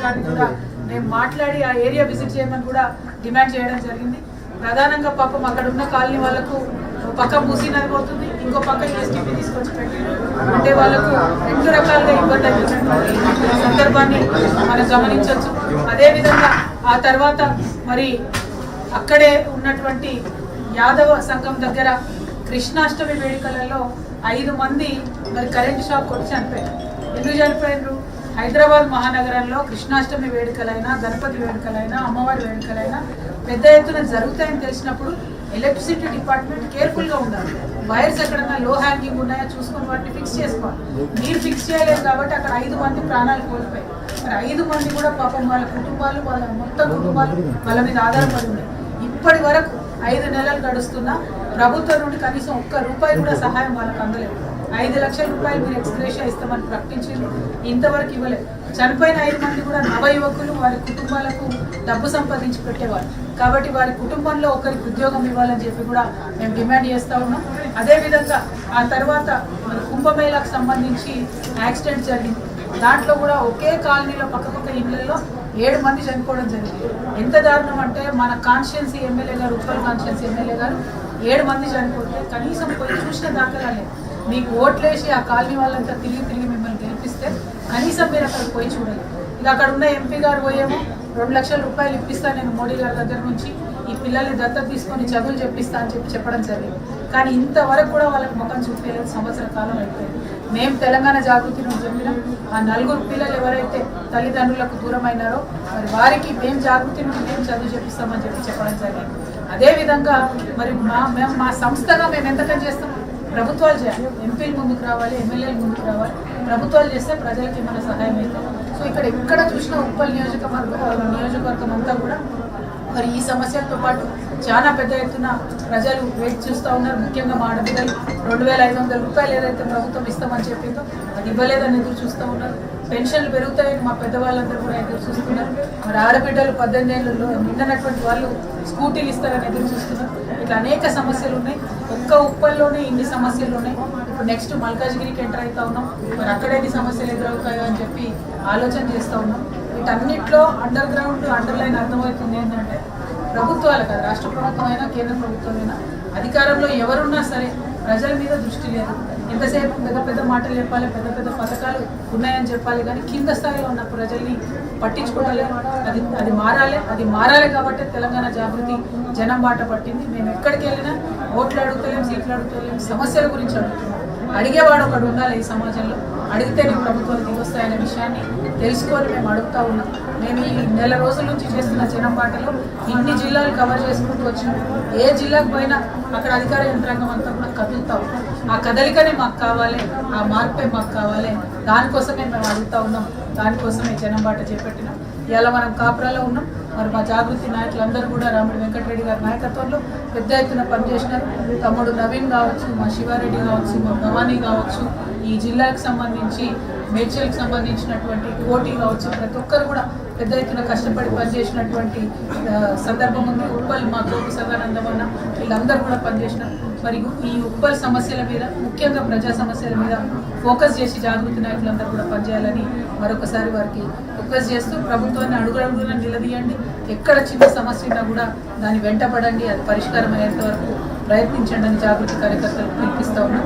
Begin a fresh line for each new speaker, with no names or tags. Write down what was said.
గారిని కూడా నేను మాట్లాడి ఆ ఏరియా విజిట్ చేయమని కూడా డిమాండ్ చేయడం జరిగింది. ప్రధానంగా పాపం అక్కడ ఉన్న కాలనీ వాళ్ళకు పక్క మూసీ నది పోతుంది, ఇంకో పక్క ఎస్టీపీ తీసుకొచ్చి పెట్టింది. అంటే వాళ్ళకు రెండు రకాలుగా ఇబ్బంది అయినటువంటి సందర్భాన్ని మనం గమనించవచ్చు. అదేవిధంగా ఆ తర్వాత మరి అక్కడే ఉన్నటువంటి యాదవ సంఘం దగ్గర కృష్ణాష్టమి వేడుకలలో 5 మంది మరి కరెంటు షాక్ కొట్టి చనిపోయారు. ఎందుకు చనిపోయినారు? హైదరాబాద్ మహానగరంలో కృష్ణాష్టమి వేడుకలైనా, గణపతి వేడుకలైనా, అమ్మవారి వేడుకలైనా పెద్ద ఎత్తున జరుగుతాయని తెలిసినప్పుడు ఎలక్ట్రిసిటీ డిపార్ట్మెంట్ కేర్ఫుల్గా ఉండాలి. వైర్స్ ఎక్కడన్నా లో హ్యాంగింగ్ ఉన్నాయో చూసుకొని వాటిని ఫిక్స్ చేసుకోవాలి. మీరు ఫిక్స్ చేయలేదు కాబట్టి అక్కడ 5 మంది ప్రాణాలు కోల్పోయాయి. మరి 5 మంది కూడా పాపం వాళ్ళ కుటుంబాలు, వాళ్ళ మొత్తం కుటుంబాలు వాళ్ళ మీద ఆధారపడి ఉన్నాయి. ఇప్పటి వరకు 5 నెలలు గడుస్తున్నా ప్రభుత్వం నుండి కనీసం ₹1 కూడా సహాయం వాళ్ళకి అందలేదు. 5 లక్షల రూపాయలు మీరు ఎక్స్గ్రేషియా ఇస్తామని ప్రకటించారు, ఇంతవరకు ఇవ్వలేదు. చనిపోయిన 5 మంది కూడా నవ యువకులు, వారి కుటుంబాలకు డబ్బు సంపాదించి పెట్టేవారు. కాబట్టి వారి కుటుంబంలో ఒకరికి ఉద్యోగం ఇవ్వాలని చెప్పి కూడా మేము డిమాండ్ చేస్తూ ఉన్నాం. అదేవిధంగా ఆ తర్వాత మన కుంభమేళాకు సంబంధించి యాక్సిడెంట్ జరిగింది. దాంట్లో కూడా ఒకే కాలనీలో పక్కపక్క ఇళ్లలో 7 మంది చనిపోవడం జరిగింది. ఎంత దారుణం అంటే మన కాన్స్టిట్యున్సీ ఎమ్మెల్యే గారు, ఉప్పల్ కాన్స్టిట్యున్సీ ఎమ్మెల్యే గారు 7 మంది చనిపోతే కనీసం పోయి చూసిన దాఖలాలే. మీకు ఓట్లేసి ఆ కాలనీ వాళ్ళంతా తిరిగి మిమ్మల్ని గెలిపిస్తే కనీసం మీరు అక్కడికి పోయి చూడాలి. ఇక అక్కడ ఉన్న ఎంపీ గారు పోయేమో 2 లక్షల రూపాయలు ఇప్పిస్తాను నేను మోడీ గారి దగ్గర నుంచి, ఈ పిల్లల్ని దత్తత తీసుకొని చదువులు చెప్పిస్తా అని చెప్పడం జరిగింది. కానీ ఇంతవరకు కూడా వాళ్ళకి ముఖం చూపించలేదు. సంవత్సర కాలం అయిపోయింది. మేము తెలంగాణ జాగృతి నుంచి చెప్పినాం, ఆ 4 పిల్లలు ఎవరైతే తల్లిదండ్రులకు దూరం అయినారో మరి వారికి మేము జాగృతి నుండి మేము చదువు చెప్పిస్తామని చెప్పడం జరిగింది. అదేవిధంగా మరి మా సంస్థగా మేము ఎంతకని చేస్తాం? ప్రభుత్వాలు చేయాలి, ఎంపీలు ముందుకు రావాలి, ఎమ్మెల్యేలు ముందుకు రావాలి. ప్రభుత్వాలు చేస్తే ప్రజలకి మన సహాయం అవుతుంది. సో ఇక్కడ ఎక్కడ చూసినా ఉప్పల్ నియోజకవర్గం అంతా కూడా మరి ఈ సమస్యలతో పాటు చాలా పెద్ద ఎత్తున ప్రజలు వెయిట్ చూస్తూ ఉన్నారు. ముఖ్యంగా మా ఆడపిల్లలు 2500 రూపాయలు ఏదైతే ప్రభుత్వం ఇస్తామని చెప్పిందో అది ఇవ్వలేదని ఎదురు చూస్తూ ఉన్నారు. పెన్షన్లు పెరుగుతాయని మా పెద్దవాళ్ళందరూ కూడా ఎదురు చూస్తున్నారు. మరి ఆడబిడ్డలు 18 ఏళ్ళలో నిండినటువంటి వాళ్ళు స్కూటీలు ఇస్తారని ఎదురు చూస్తున్నారు. ఇట్లా అనేక సమస్యలు ఉన్నాయి. ఒక్క ఉప్పల్లోనే ఇన్ని సమస్యలు ఉన్నాయి. ఇప్పుడు నెక్స్ట్ మల్కాజ్గిరికి ఎంటర్ అవుతా ఉన్నాం. మరి అక్కడేది సమస్యలు ఎదురవుతాయో అని చెప్పి ఆలోచన చేస్తూ ఉన్నాం. వీటన్నిటిలో అండర్ గ్రౌండ్ అండర్లైన్ అర్థమవుతుంది ఏంటంటే ప్రభుత్వాలు కాదు, రాష్ట్ర ప్రభుత్వం అయినా కేంద్ర ప్రభుత్వం అయినా అధికారంలో ఎవరున్నా సరే ప్రజల మీద దృష్టి లేదు. ఎంతసేపు పెద్ద మాటలు చెప్పాలి, పెద్ద పథకాలు ఉన్నాయని చెప్పాలి, కానీ కింద స్థాయిలో ఉన్న ప్రజల్ని పట్టించుకోవాలి. అది మారాలి కాబట్టి తెలంగాణ జాగృతి జనం బాట పట్టింది. మేము ఎక్కడికి వెళ్ళినా ఓట్లు అడుగుతలేం, సీట్లు అడుగుతలేం, సమస్యల గురించి అడుగుతున్నాం. అడిగేవాడు ఒకడు ఉండాలి ఈ సమాజంలో. అడిగితేనే ప్రభుత్వాలు దిగొస్తాయనే విషయాన్ని తెలుసుకొని మేము అడుగుతూ ఉన్నాం. మేము ఈ నెల రోజుల నుంచి చేస్తున్న జనం బాటలో ఇన్ని జిల్లాలు కవర్ చేసుకుంటూ వచ్చినాం. ఏ జిల్లాకు పోయినా అక్కడ అధికార యంత్రాంగం అంతా కూడా కదులుతూ ఉన్నాం. ఆ కదలికనే మాకు కావాలి, ఆ మార్పే మాకు కావాలి. దానికోసమే మేము అడుగుతూ ఉన్నాం. దానికోసమే జనం బాట చేపట్టినాం. ఇలా మనం కాపురాలో ఉన్నాం. మరి మా జాగృతి నాయకులందరూ కూడా రాముడి వెంకటరెడ్డి గారి నాయకత్వంలో పెద్ద ఎత్తున పనిచేసినారు. తమ్ముడు నవీన్ కావచ్చు, మా శివారెడ్డి కావచ్చు, మా భవానీ కావచ్చు, ఈ జిల్లాకు సంబంధించి మేడ్చల్కి సంబంధించినటువంటి కోటి కావచ్చు, ప్రతి ఒక్కరు కూడా పెద్ద ఎత్తున కష్టపడి పనిచేసినటువంటి సందర్భం ఉంది. ఉప్పల్ మా కోటి సదానందమన్న వీళ్ళందరూ కూడా పనిచేసినారు. మరి ఈ ఉప్పల్ సమస్యల మీద, ముఖ్యంగా ప్రజా సమస్యల మీద ఫోకస్ చేసి జాగృతి నాయకులందరూ కూడా పనిచేయాలని మరొకసారి వారికి రిక్వెస్ట్ చేస్తూ ప్రభుత్వాన్ని అడుగున నిలదీయండి. ఎక్కడ చిన్న సమస్య ఉన్నా కూడా దాన్ని వెంటపడండి, అది పరిష్కారం అయ్యేంత వరకు ప్రయత్నించండి అని జాగృతి కార్యకర్తలు పిలిపిస్తూ ఉన్నాం.